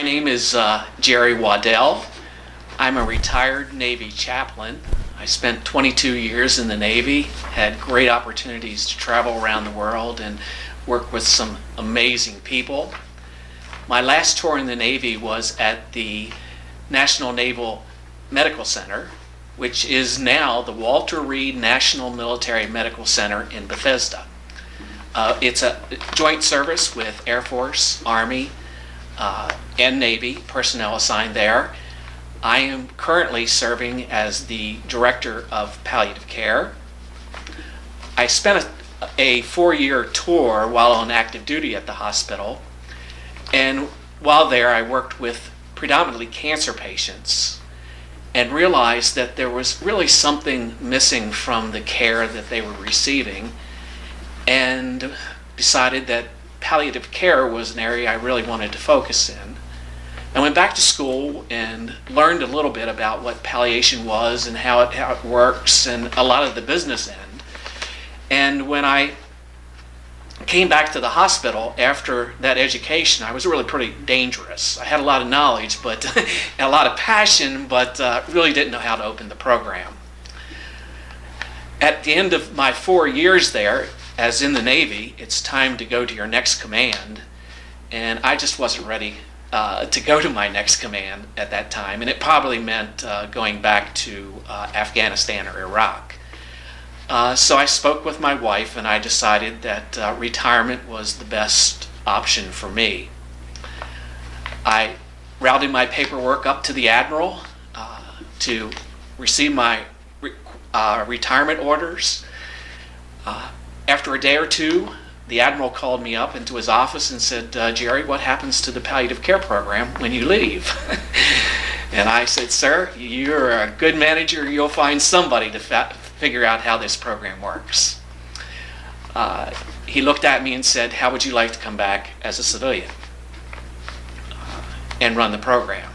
name is Jerry Waddell. I'm a retired Navy chaplain. I spent 22 years in the Navy, had great opportunities to travel around the world and work with some amazing people. My last tour in the Navy was at the National Naval Medical Center, which is now the Walter Reed National Military Medical Center in Bethesda. It's a joint service with Air Force, Army, and Navy personnel assigned there. I am currently serving as the director of palliative care. I spent a 4-year tour while on active duty at the hospital, and while there I worked with predominantly cancer patients and realized that there was really something missing from the care that they were receiving, and decided that palliative care was an area I really wanted to focus in. I went back to school and learned a little bit about what palliation was and how it works and a lot of the business end. And when I came back to the hospital after that education, I was really pretty dangerous. I had a lot of knowledge, but and a lot of passion, but really didn't know how to open the program. At the end of my 4 years there, as in the Navy, it's time to go to your next command, and I just wasn't ready to go to my next command at that time, and it probably meant going back to Afghanistan or Iraq. So I spoke with my wife, and I decided that retirement was the best option for me. I routed my paperwork up to the Admiral to receive my retirement orders. After a day or two, the Admiral called me up into his office and said, Jerry, what happens to the palliative care program when you leave? And I said, sir, you're a good manager. You'll find somebody to figure out how this program works. He looked at me and said, how would you like to come back as a civilian and run the program?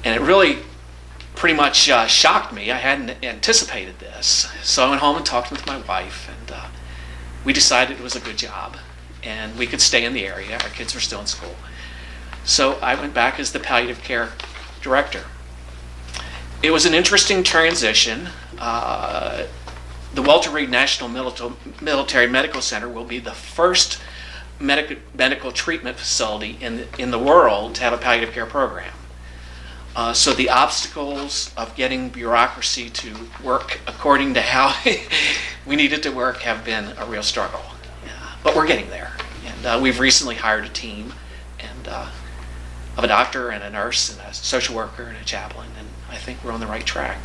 And it really pretty much shocked me. I hadn't anticipated this. So I went home and talked with my wife, and we decided it was a good job and we could stay in the area. Our kids were still in school. So I went back as the palliative care director. It was an interesting transition. The Walter Reed National Military Medical Center will be the first medical treatment facility in the world to have a palliative care program. So the obstacles of getting bureaucracy to work according to how we need it to work have been a real struggle. But we're getting there. And we've recently hired a team of a doctor and a nurse and a social worker and a chaplain, and I think we're on the right track.